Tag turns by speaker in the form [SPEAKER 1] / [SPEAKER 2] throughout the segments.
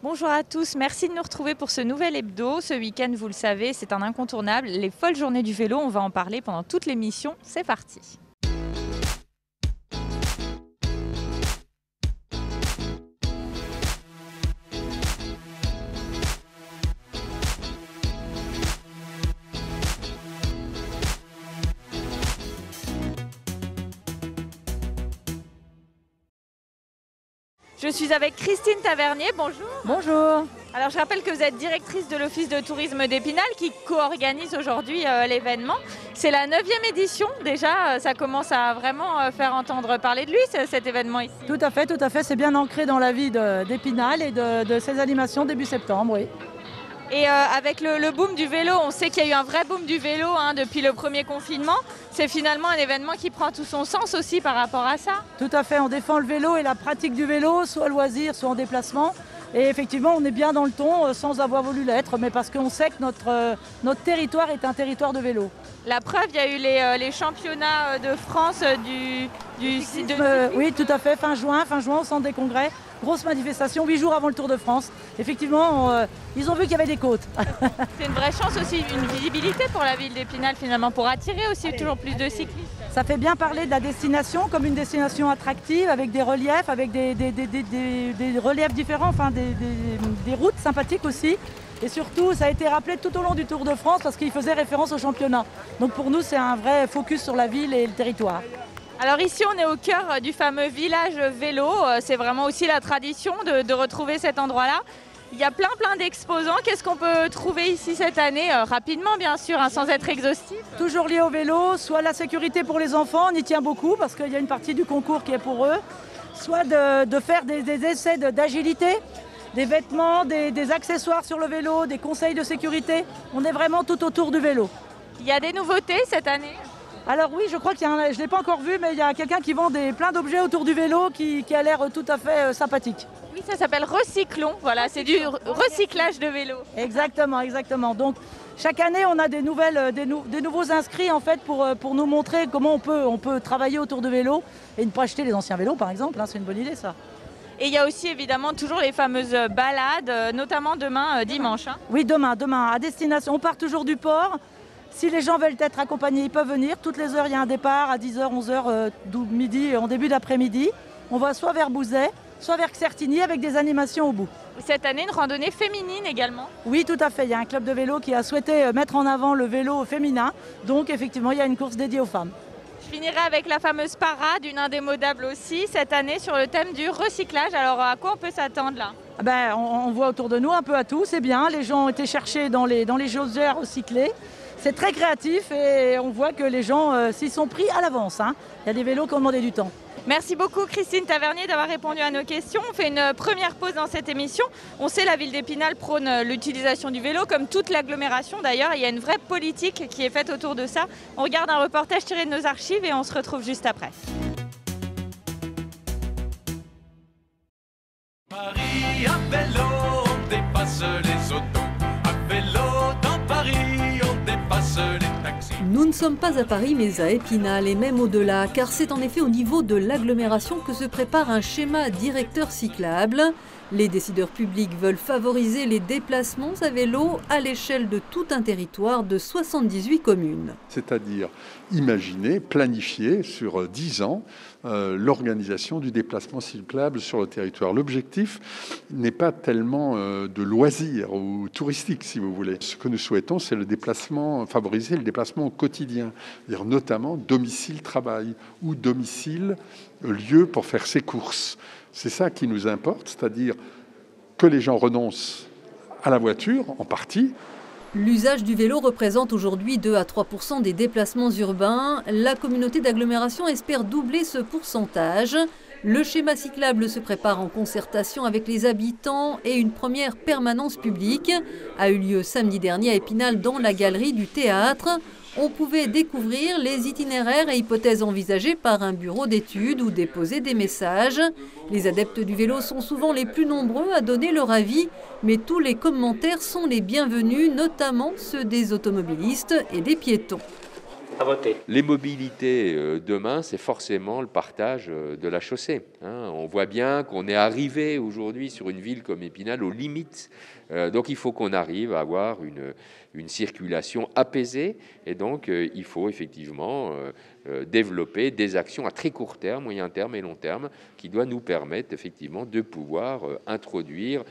[SPEAKER 1] Bonjour à tous, merci de nous retrouver pour ce nouvel hebdo. Ce week-end, vous le savez, c'est un incontournable. Les folles journées du vélo, on va en parler pendant toute l'émission. C'est parti. Je suis avec Christine Tavernier, bonjour.
[SPEAKER 2] Bonjour.
[SPEAKER 1] Alors je rappelle que vous êtes directrice de l'Office de tourisme d'Épinal qui co-organise aujourd'hui l'événement. C'est la 9e édition déjà, ça commence à vraiment faire entendre parler de lui cet événement ici.
[SPEAKER 2] Tout à fait, c'est bien ancré dans la vie d'Épinal et de ses animations début septembre, oui.
[SPEAKER 1] Et avec le boom du vélo, on sait qu'il y a eu un vrai boom du vélo depuis le premier confinement. C'est finalement un événement qui prend tout son sens aussi par rapport à ça.
[SPEAKER 2] Tout à fait, on défend le vélo et la pratique du vélo, soit loisir, soit en déplacement. Et effectivement, on est bien dans le ton sans avoir voulu l'être, mais parce qu'on sait que notre territoire est un territoire de vélo.
[SPEAKER 1] La preuve, il y a eu les championnats de France du site
[SPEAKER 2] oui, tout à fait, fin juin au centre des congrès. Grosse manifestation, 8 jours avant le Tour de France. Effectivement, ils ont vu qu'il y avait des côtes.
[SPEAKER 1] C'est une vraie chance aussi, une visibilité pour la ville d'Épinal finalement, pour attirer aussi toujours plus de cyclistes.
[SPEAKER 2] Ça fait bien parler de la destination comme une destination attractive avec des reliefs, avec des reliefs différents, enfin des routes sympathiques aussi. Et surtout, ça a été rappelé tout au long du Tour de France parce qu'il faisait référence au championnat. Donc pour nous, c'est un vrai focus sur la ville et le territoire.
[SPEAKER 1] Alors ici, on est au cœur du fameux village vélo. C'est vraiment aussi la tradition de retrouver cet endroit-là. Il y a plein d'exposants. Qu'est-ce qu'on peut trouver ici cette année? Rapidement, bien sûr, sans être exhaustif.
[SPEAKER 2] Toujours lié au vélo, soit la sécurité pour les enfants, on y tient beaucoup parce qu'il y a une partie du concours qui est pour eux. Soit de faire des essais d'agilité, des vêtements, des accessoires sur le vélo, des conseils de sécurité. On est vraiment tout autour du vélo.
[SPEAKER 1] Il y a des nouveautés cette année?
[SPEAKER 2] Alors oui, je crois qu'il y a je ne l'ai pas encore vu, mais il y a quelqu'un qui vend plein d'objets autour du vélo qui a l'air tout à fait sympathique.
[SPEAKER 1] Oui, ça s'appelle Recyclons, voilà, c'est du recyclage de vélo.
[SPEAKER 2] Exactement. Donc chaque année, on a des nouveaux inscrits en fait pour nous montrer comment on peut travailler autour de vélo et ne pas acheter les anciens vélos par exemple, c'est une bonne idée ça.
[SPEAKER 1] Et il y a aussi évidemment toujours les fameuses balades, notamment demain dimanche.
[SPEAKER 2] Oui, demain, à destination. On part toujours du port. Si les gens veulent être accompagnés, ils peuvent venir. Toutes les heures, il y a un départ à 10h, 11h, midi, en début d'après-midi. On va soit vers Bouzet, soit vers Certigny avec des animations au bout.
[SPEAKER 1] Cette année, une randonnée féminine également?
[SPEAKER 2] Oui, tout à fait. Il y a un club de vélo qui a souhaité mettre en avant le vélo féminin. Donc effectivement, il y a une course dédiée aux femmes.
[SPEAKER 1] Je finirai avec la fameuse parade, une indémodable aussi, cette année sur le thème du recyclage. Alors à quoi on peut s'attendre là?
[SPEAKER 2] On voit autour de nous un peu à tout, c'est bien. Les gens ont été cherchés dans les chaudières recyclées. C'est très créatif et on voit que les gens s'y sont pris à l'avance. Il y a des vélos qui ont demandé du temps.
[SPEAKER 1] Merci beaucoup Christine Tavernier d'avoir répondu à nos questions. On fait une première pause dans cette émission. On sait la ville d'Épinal prône l'utilisation du vélo comme toute l'agglomération d'ailleurs. Il y a une vraie politique qui est faite autour de ça. On regarde un reportage tiré de nos archives et on se retrouve juste après.
[SPEAKER 3] Paris à vélo, on dépasse les autos. À vélo dans Paris, on dépasse les taxis.
[SPEAKER 4] Nous ne sommes pas à Paris mais à Épinal et même au-delà, car c'est en effet au niveau de l'agglomération que se prépare un schéma directeur cyclable. Les décideurs publics veulent favoriser les déplacements à vélo à l'échelle de tout un territoire de 78 communes.
[SPEAKER 5] C'est-à-dire imaginer, planifier sur 10 ans l'organisation du déplacement cyclable sur le territoire. L'objectif n'est pas tellement de loisirs ou touristique, si vous voulez. Ce que nous souhaitons, c'est favoriser le déplacement au quotidien, c'est-à-dire notamment domicile-travail ou domicile-lieu pour faire ses courses. C'est ça qui nous importe, c'est-à-dire que les gens renoncent à la voiture, en partie.
[SPEAKER 4] L'usage du vélo représente aujourd'hui 2 à 3% des déplacements urbains. La communauté d'agglomération espère doubler ce pourcentage. Le schéma cyclable se prépare en concertation avec les habitants et une première permanence publique a eu lieu samedi dernier à Épinal dans la galerie du théâtre. On pouvait découvrir les itinéraires et hypothèses envisagées par un bureau d'études ou déposer des messages. Les adeptes du vélo sont souvent les plus nombreux à donner leur avis, mais tous les commentaires sont les bienvenus, notamment ceux des automobilistes et des piétons.
[SPEAKER 6] À voter.
[SPEAKER 7] Les mobilités demain, c'est forcément le partage de la chaussée. On voit bien qu'on est arrivé aujourd'hui sur une ville comme Épinal aux limites. Donc il faut qu'on arrive à avoir une circulation apaisée. Et donc il faut effectivement développer des actions à très court terme, moyen terme et long terme qui doivent nous permettre effectivement de pouvoir introduire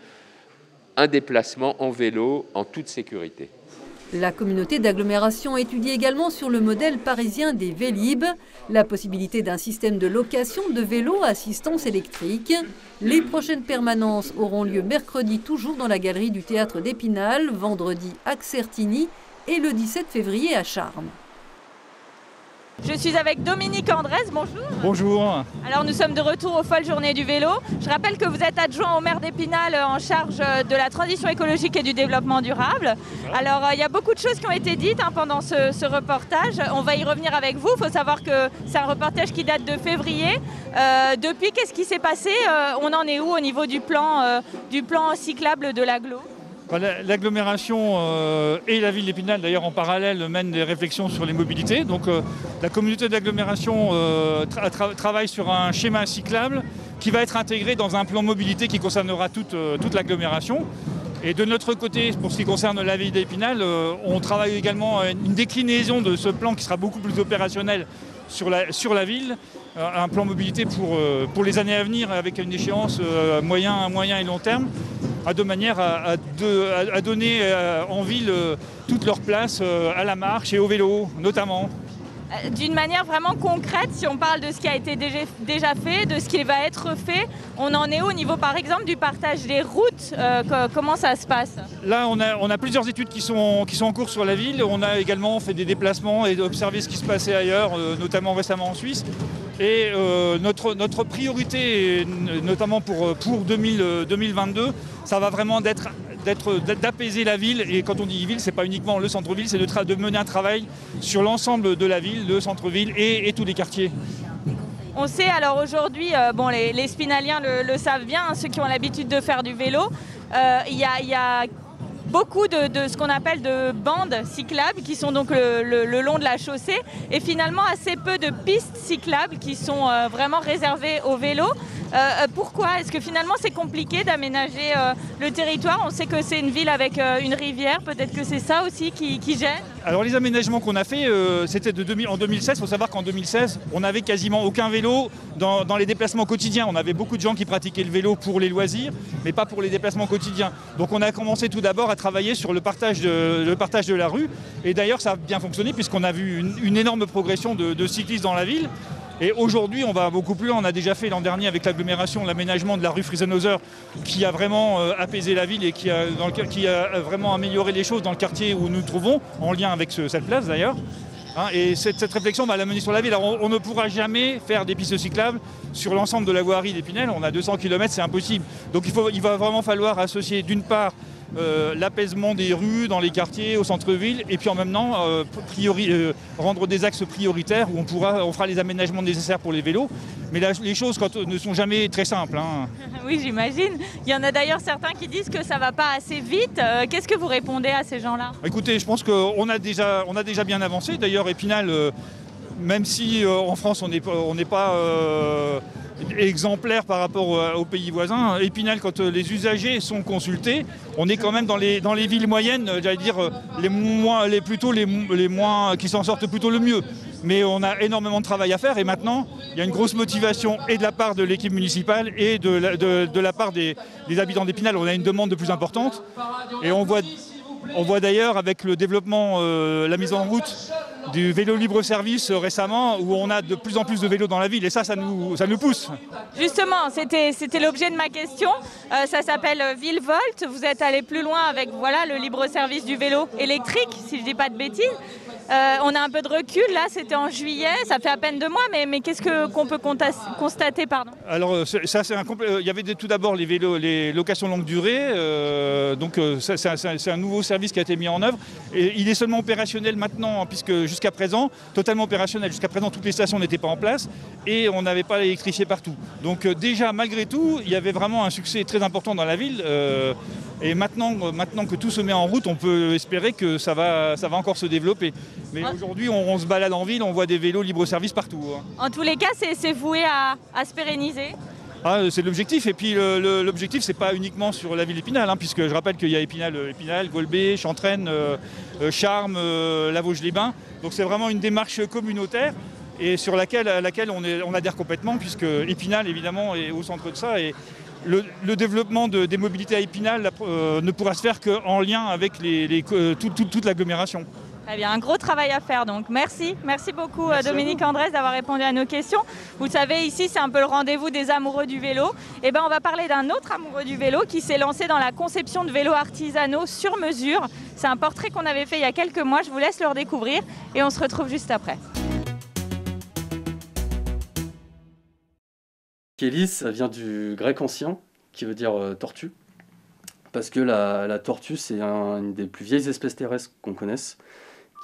[SPEAKER 7] un déplacement en vélo en toute sécurité.
[SPEAKER 4] La communauté d'agglomération étudie également sur le modèle parisien des Vélib, la possibilité d'un système de location de vélos à assistance électrique. Les prochaines permanences auront lieu mercredi toujours dans la galerie du théâtre d'Épinal, vendredi à Certigny et le 17 février à Charmes.
[SPEAKER 1] Je suis avec Dominique Andrès, bonjour.
[SPEAKER 8] Bonjour.
[SPEAKER 1] Alors nous sommes de retour aux Folles Journées du vélo. Je rappelle que vous êtes adjoint au maire d'Épinal en charge de la transition écologique et du développement durable. Alors il y a beaucoup de choses qui ont été dites pendant ce reportage. On va y revenir avec vous. Il faut savoir que c'est un reportage qui date de février. Depuis, qu'est-ce qui s'est passé? On en est où au niveau du plan cyclable de l'agglo?
[SPEAKER 8] L'agglomération et la ville d'Épinal, d'ailleurs en parallèle, mènent des réflexions sur les mobilités. Donc la communauté d'agglomération travaille sur un schéma cyclable qui va être intégré dans un plan mobilité qui concernera toute l'agglomération. Et de notre côté, pour ce qui concerne la ville d'Épinal, on travaille également à une déclinaison de ce plan qui sera beaucoup plus opérationnel sur la ville, un plan mobilité pour les années à venir avec une échéance moyen et long terme, de manière à donner en ville toute leur place à la marche et au vélo notamment.
[SPEAKER 1] D'une manière vraiment concrète, si on parle de ce qui a été déjà fait, de ce qui va être fait, on en est où au niveau par exemple du partage des routes, comment ça se passe? Là
[SPEAKER 8] on a plusieurs études qui sont en cours sur la ville, on a également fait des déplacements et observé ce qui se passait ailleurs, notamment récemment en Suisse. Et notre priorité, notamment pour 2022, ça va vraiment d'apaiser la ville. Et quand on dit ville, c'est pas uniquement le centre-ville, c'est de mener un travail sur l'ensemble de la ville, le centre-ville et tous les quartiers.
[SPEAKER 1] On sait alors aujourd'hui, les Spinaliens le savent bien, ceux qui ont l'habitude de faire du vélo, il y a beaucoup de ce qu'on appelle de bandes cyclables qui sont donc le long de la chaussée et finalement assez peu de pistes cyclables qui sont vraiment réservées aux vélos. Pourquoi? Est-ce que finalement c'est compliqué d'aménager le territoire? On sait que c'est une ville avec une rivière, peut-être que c'est ça aussi qui gêne?
[SPEAKER 8] Alors les aménagements qu'on a fait, c'était en 2016. Il faut savoir qu'en 2016, on n'avait quasiment aucun vélo dans les déplacements quotidiens. On avait beaucoup de gens qui pratiquaient le vélo pour les loisirs, mais pas pour les déplacements quotidiens. Donc on a commencé tout d'abord à travailler sur le partage de la rue. Et d'ailleurs ça a bien fonctionné puisqu'on a vu une énorme progression de cyclistes dans la ville. Et aujourd'hui, on va beaucoup plus loin. On a déjà fait l'an dernier avec l'agglomération l'aménagement de la rue Friesenhauser qui a vraiment apaisé la ville et qui a vraiment amélioré les choses dans le quartier où nous nous trouvons, en lien avec cette place d'ailleurs. Et cette réflexion va la mener sur la ville. Alors on ne pourra jamais faire des pistes cyclables sur l'ensemble de la voirie d'Épinal. On a 200 km, c'est impossible. Donc il va vraiment falloir associer d'une part l'apaisement des rues dans les quartiers, au centre-ville, et puis en même temps rendre des axes prioritaires où on fera les aménagements nécessaires pour les vélos. Mais là, les choses ne sont jamais très simples.
[SPEAKER 1] Oui, j'imagine. Il y en a d'ailleurs certains qui disent que ça ne va pas assez vite. Qu'est-ce que vous répondez à ces gens-là?
[SPEAKER 8] Écoutez, je pense qu'on a déjà bien avancé. D'ailleurs, Épinal, même si en France on n'est pas exemplaire par rapport aux pays voisins, Épinal, quand les usagers sont consultés, on est quand même dans les villes moyennes, j'allais dire les moins qui s'en sortent plutôt le mieux. Mais on a énormément de travail à faire et maintenant il y a une grosse motivation et de la part de l'équipe municipale et de la part des habitants d'Épinal. On a une demande de plus importante et on voit d'ailleurs avec le développement, la mise en route du vélo libre-service récemment, où on a de plus en plus de vélos dans la ville, et ça nous pousse.
[SPEAKER 1] Justement, c'était l'objet de ma question. Ça s'appelle Villevolt. Vous êtes allé plus loin avec le libre-service du vélo électrique, si je ne dis pas de bêtises. On a un peu de recul, là c'était en juillet, ça fait à peine 2 mois, mais qu'est-ce qu'on peut constater, pardon?
[SPEAKER 8] Alors ça il y avait tout d'abord les vélos, les locations longue durée, donc c'est un nouveau service qui a été mis en œuvre. Et il est seulement opérationnel maintenant, puisque jusqu'à présent, totalement opérationnel, jusqu'à présent toutes les stations n'étaient pas en place et on n'avait pas l'électricité partout. Donc déjà malgré tout, il y avait vraiment un succès très important dans la ville. Et maintenant que tout se met en route, on peut espérer que ça va encore se développer. Mais aujourd'hui, on se balade en ville, on voit des vélos libre-service partout.
[SPEAKER 1] En tous les cas, c'est voué à se pérenniser.
[SPEAKER 8] C'est l'objectif. Et puis l'objectif, c'est pas uniquement sur la ville d'Épinal, puisque je rappelle qu'il y a Épinal, Golbet, Chantraine, Charmes, La Vosges-les-Bains. Donc c'est vraiment une démarche communautaire et à laquelle on adhère complètement, puisque Épinal, évidemment, est au centre de ça. Et le développement des mobilités à Épinal ne pourra se faire qu'en lien avec toute l'agglomération.
[SPEAKER 1] Très bien, un gros travail à faire donc. Merci beaucoup Dominique Andrès d'avoir répondu à nos questions. Vous le savez, ici c'est un peu le rendez-vous des amoureux du vélo. Et on va parler d'un autre amoureux du vélo qui s'est lancé dans la conception de vélos artisanaux sur mesure. C'est un portrait qu'on avait fait il y a quelques mois, je vous laisse le redécouvrir et on se retrouve juste après.
[SPEAKER 6] Kélis, ça vient du grec ancien qui veut dire tortue. Parce que la tortue, c'est une des plus vieilles espèces terrestres qu'on connaisse,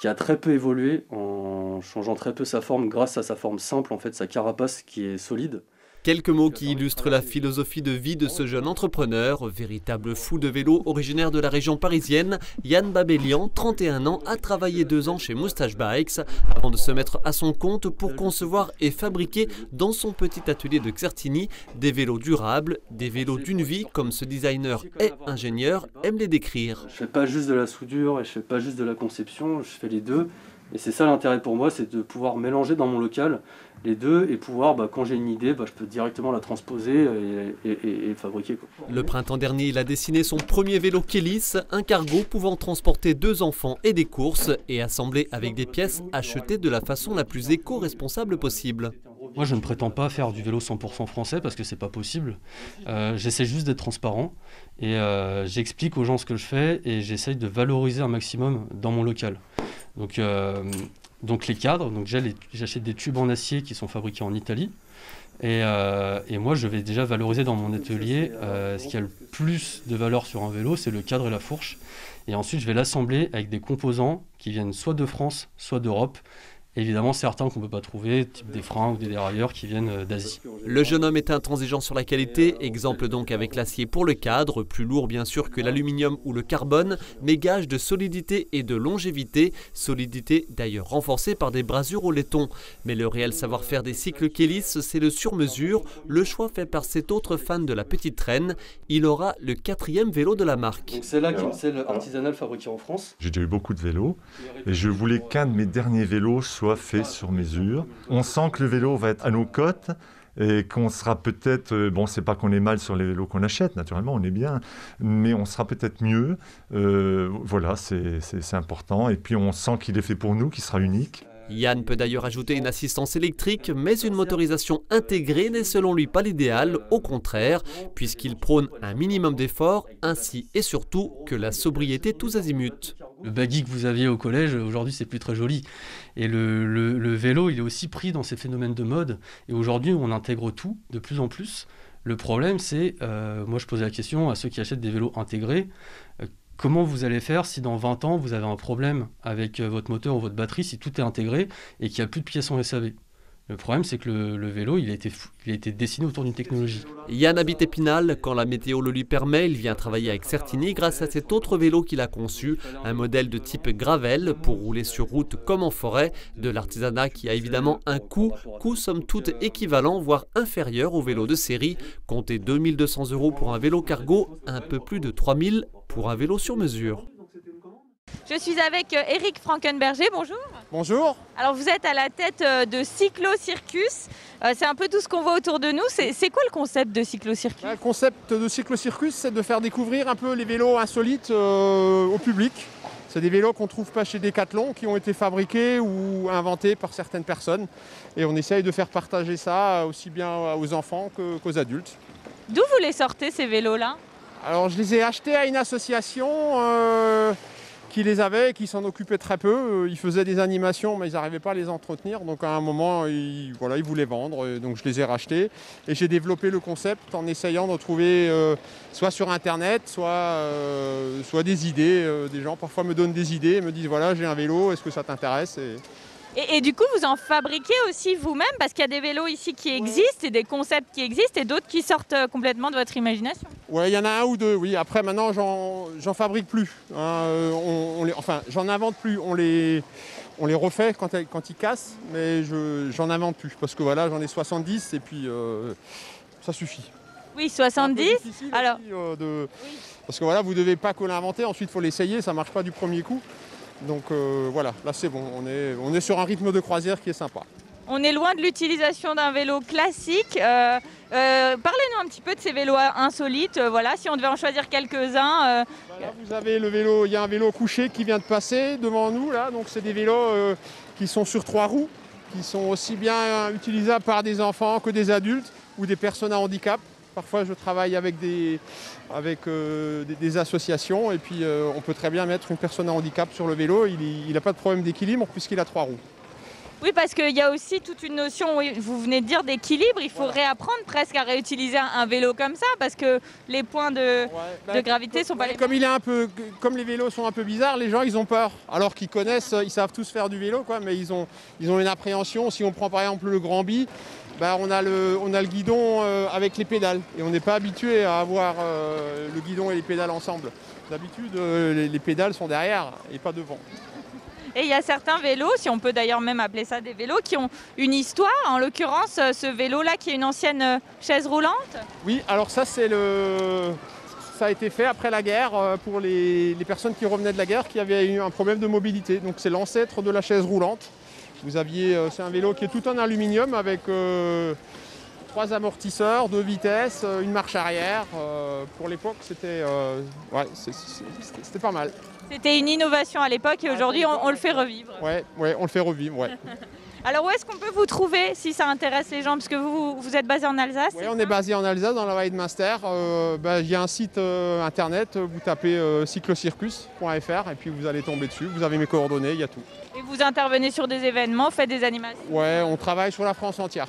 [SPEAKER 6] qui a très peu évolué en changeant très peu sa forme grâce à sa forme simple, en fait, sa carapace qui est solide.
[SPEAKER 9] Quelques mots qui illustrent la philosophie de vie de ce jeune entrepreneur, véritable fou de vélo originaire de la région parisienne. Yann Babélian, 31 ans, a travaillé 2 ans chez Moustache Bikes avant de se mettre à son compte pour concevoir et fabriquer dans son petit atelier de Xertigny des vélos durables, des vélos d'une vie comme ce designer et ingénieur aime les décrire.
[SPEAKER 6] Je fais pas juste de la soudure et je fais pas juste de la conception, je fais les deux. Et c'est ça l'intérêt pour moi, c'est de pouvoir mélanger dans mon local les deux et pouvoir, quand j'ai une idée, je peux directement la transposer et fabriquer.
[SPEAKER 9] Le printemps dernier, il a dessiné son premier vélo Kélis, un cargo pouvant transporter 2 enfants et des courses et assemblé avec des pièces achetées de la façon la plus éco-responsable possible.
[SPEAKER 6] Moi, je ne prétends pas faire du vélo 100% français parce que c'est pas possible. J'essaie juste d'être transparent et j'explique aux gens ce que je fais et j'essaye de valoriser un maximum dans mon local. Donc les cadres, j'achète des tubes en acier qui sont fabriqués en Italie et moi je vais déjà valoriser dans mon atelier ce qui a le plus de valeur sur un vélo, c'est le cadre et la fourche, et ensuite je vais l'assembler avec des composants qui viennent soit de France, soit d'Europe. Évidemment, certains qu'on ne peut pas trouver, type des freins ou des dérailleurs qui viennent d'Asie.
[SPEAKER 9] Le jeune homme est intransigeant sur la qualité, exemple donc avec l'acier pour le cadre, plus lourd bien sûr que l'aluminium ou le carbone, mais gage de solidité et de longévité, solidité d'ailleurs renforcée par des brasures au laiton. Mais le réel savoir-faire des cycles Kélis, c'est le sur-mesure, le choix fait par cet autre fan de la petite traîne. Il aura le 4e vélo de la marque.
[SPEAKER 6] Donc c'est là qui est une selle artisanale fabriquée en France.
[SPEAKER 10] J'ai déjà eu beaucoup de vélos et je voulais qu'un de mes derniers vélos soit fait sur mesure. On sent que le vélo va être à nos cotes et qu'on sera peut-être, c'est pas qu'on est mal sur les vélos qu'on achète, naturellement on est bien, mais on sera peut-être mieux. Voilà, c'est important. Et puis on sent qu'il est fait pour nous, qu'il sera unique.
[SPEAKER 9] Yann peut d'ailleurs ajouter une assistance électrique, mais une motorisation intégrée n'est selon lui pas l'idéal, au contraire, puisqu'il prône un minimum d'effort, ainsi et surtout que la sobriété tous azimuts.
[SPEAKER 6] Le baggy que vous aviez au collège, aujourd'hui c'est plus très joli. Et le vélo, il est aussi pris dans ces phénomènes de mode, et aujourd'hui on intègre tout, de plus en plus. Le problème c'est, moi je posais la question à ceux qui achètent des vélos intégrés, comment vous allez faire si dans 20 ans vous avez un problème avec votre moteur ou votre batterie, si tout est intégré et qu'il n'y a plus de pièces en SAV? Le problème, c'est que le vélo, il a été dessiné autour d'une technologie.
[SPEAKER 9] Yann habite Épinal. Quand la météo le lui permet, il vient travailler avec Xertigny grâce à cet autre vélo qu'il a conçu, un modèle de type gravel pour rouler sur route comme en forêt. De l'artisanat qui a évidemment un coût somme toute équivalent, voire inférieur au vélo de série. Comptez 2 200 € pour un vélo cargo, un peu plus de 3 000 pour un vélo sur mesure.
[SPEAKER 1] Je suis avec Eric Frankenberger, bonjour.
[SPEAKER 11] Bonjour.
[SPEAKER 1] Alors vous êtes à la tête de Cyclo-Circus, c'est un peu tout ce qu'on voit autour de nous. C'est quoi le concept de Cyclo-Circus?
[SPEAKER 11] Le concept de Cyclo-Circus, c'est de faire découvrir un peu les vélos insolites au public. C'est des vélos qu'on ne trouve pas chez Decathlon, qui ont été fabriqués ou inventés par certaines personnes. Et on essaye de faire partager ça aussi bien aux enfants qu'aux adultes.
[SPEAKER 1] D'où vous les sortez ces vélos-là?
[SPEAKER 11] Alors je les ai achetés à une association qui les avait et qui s'en occupait très peu. Ils faisaient des animations mais ils n'arrivaient pas à les entretenir. Donc à un moment, ils voulaient vendre. Donc je les ai rachetés. Et j'ai développé le concept en essayant de trouver soit sur Internet, soit des idées. Des gens parfois me donnent des idées et me disent voilà, j'ai un vélo, est-ce que ça t'intéresse?
[SPEAKER 1] Et du coup, vous en fabriquez aussi vous-même parce qu'il y a des vélos ici qui existent et des concepts qui existent et d'autres qui sortent complètement de votre imagination.
[SPEAKER 11] Ouais, il y en a un ou deux, oui. Après, maintenant, j'en fabrique plus. J'en invente plus. On On les refait quand ils cassent, mais j'en invente plus. Parce que voilà, j'en ai 70 et puis ça suffit.
[SPEAKER 1] Oui, 70. Alors,
[SPEAKER 11] parce que voilà, vous ne devez pas que l'inventer, ensuite il faut l'essayer, ça ne marche pas du premier coup. Donc voilà, là c'est bon, on est sur un rythme de croisière qui est sympa.
[SPEAKER 1] On est loin de l'utilisation d'un vélo classique. Parlez-nous un petit peu de ces vélos insolites. Voilà, si on devait en choisir quelques-uns.
[SPEAKER 11] Là, vous avez le vélo, il y a un vélo couché qui vient de passer devant nous là. Donc c'est des vélos qui sont sur 3 roues, qui sont aussi bien utilisables par des enfants que des adultes ou des personnes à handicap. Parfois je travaille avec des associations et puis on peut très bien mettre une personne à handicap sur le vélo. Il n'a pas de problème d'équilibre puisqu'il a 3 roues.
[SPEAKER 1] Oui, parce qu'il y a aussi toute une notion, vous venez de dire, d'équilibre. Il faut réapprendre presque à réutiliser un vélo comme ça, parce que les points de gravité sont pas les mêmes.
[SPEAKER 11] Comme les vélos sont un peu bizarres, les gens ils ont peur. Alors qu'ils connaissent, ils savent tous faire du vélo, quoi, mais ils ont une appréhension. Si on prend par exemple le Grand Bi, on a le guidon avec les pédales. Et on n'est pas habitué à avoir le guidon et les pédales ensemble. D'habitude, les pédales sont derrière et pas devant.
[SPEAKER 1] Et il y a certains vélos, si on peut d'ailleurs même appeler ça des vélos, qui ont une histoire. En l'occurrence, ce vélo-là qui est une ancienne chaise roulante.
[SPEAKER 11] Oui, alors ça a été fait après la guerre pour les personnes qui revenaient de la guerre qui avaient eu un problème de mobilité. Donc c'est l'ancêtre de la chaise roulante. C'est un vélo qui est tout en aluminium avec 3 amortisseurs, 2 vitesses, une marche arrière. Pour l'époque, c'était pas mal.
[SPEAKER 1] C'était une innovation à l'époque et aujourd'hui on le fait revivre.
[SPEAKER 11] Ouais, on le fait revivre, ouais.
[SPEAKER 1] Alors où est-ce qu'on peut vous trouver si ça intéresse les gens? Parce que vous êtes basé en Alsace.
[SPEAKER 11] Oui, on est basé en Alsace, dans la vallée de Münster. Il y a un site internet, vous tapez cyclocircus.fr et puis vous allez tomber dessus. Vous avez mes coordonnées, il y a tout.
[SPEAKER 1] Et vous intervenez sur des événements, faites des animations?
[SPEAKER 11] Ouais, on travaille sur la France entière.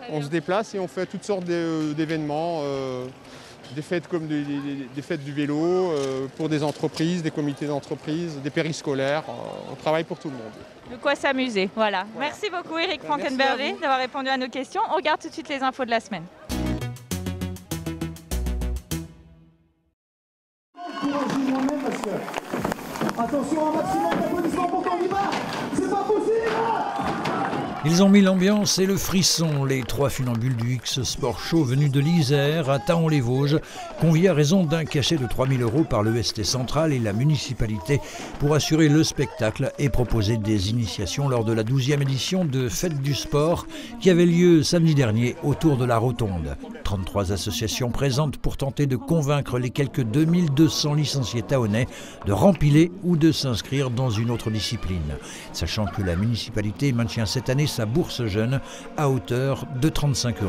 [SPEAKER 11] On se déplace et on fait toutes sortes d'événements. Des fêtes comme des fêtes du vélo, pour des entreprises, des comités d'entreprise, des périscolaires. On travaille pour tout le monde.
[SPEAKER 1] De quoi s'amuser, voilà. Merci beaucoup Eric Frankenberger d'avoir répondu à nos questions. On regarde tout de suite les infos de la semaine.
[SPEAKER 12] Attention, un maximum d'applaudissements pour Candidat. C'est pas possible.
[SPEAKER 13] Ils ont mis l'ambiance et le frisson, les 3 funambules du X Sport Show venus de l'Isère à Thaon-les-Vosges, conviés à raison d'un cachet de 3 000 € par l'EST central et la municipalité pour assurer le spectacle et proposer des initiations lors de la 12e édition de Fête du Sport qui avait lieu samedi dernier autour de la Rotonde. 33 associations présentes pour tenter de convaincre les quelques 2200 licenciés taonnais de rempiler ou de s'inscrire dans une autre discipline, sachant que la municipalité maintient cette année sa bourse jeune à hauteur de 35 €.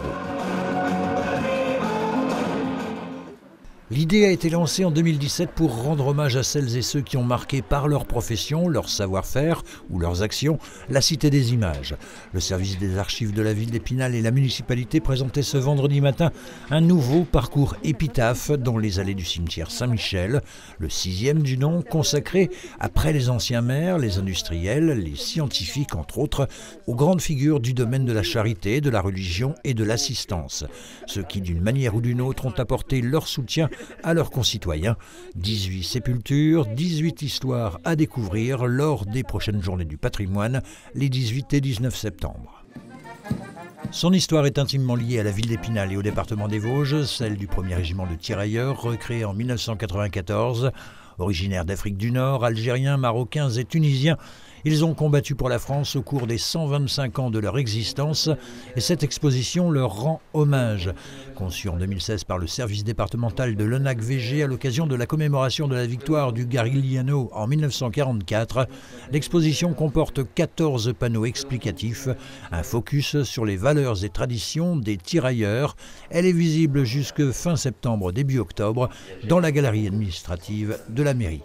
[SPEAKER 13] L'idée a été lancée en 2017 pour rendre hommage à celles et ceux qui ont marqué par leur profession, leur savoir-faire ou leurs actions la Cité des Images. Le service des archives de la ville d'Épinal et la municipalité présentaient ce vendredi matin un nouveau parcours épitaphe dans les allées du cimetière Saint-Michel, le 6e du nom, consacré, après les anciens maires, les industriels, les scientifiques entre autres, aux grandes figures du domaine de la charité, de la religion et de l'assistance. Ceux qui, d'une manière ou d'une autre, ont apporté leur soutien à leurs concitoyens. 18 sépultures, 18 histoires à découvrir lors des prochaines journées du patrimoine, les 18 et 19 septembre. Son histoire est intimement liée à la ville d'Épinal et au département des Vosges, celle du 1er régiment de tirailleurs, recréé en 1994. Originaires d'Afrique du Nord, Algériens, Marocains et Tunisiens, ils ont combattu pour la France au cours des 125 ans de leur existence et cette exposition leur rend hommage. Conçue en 2016 par le service départemental de l'ONAC-VG à l'occasion de la commémoration de la victoire du Garigliano en 1944, l'exposition comporte 14 panneaux explicatifs, un focus sur les valeurs et traditions des tirailleurs. Elle est visible jusque fin septembre, début octobre, dans la galerie administrative de la mairie.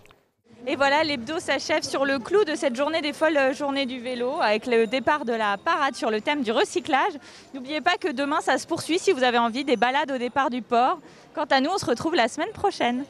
[SPEAKER 1] Et voilà, l'hebdo s'achève sur le clou de cette journée des folles journées du vélo avec le départ de la parade sur le thème du recyclage. N'oubliez pas que demain ça se poursuit si vous avez envie des balades au départ du port. Quant à nous, on se retrouve la semaine prochaine.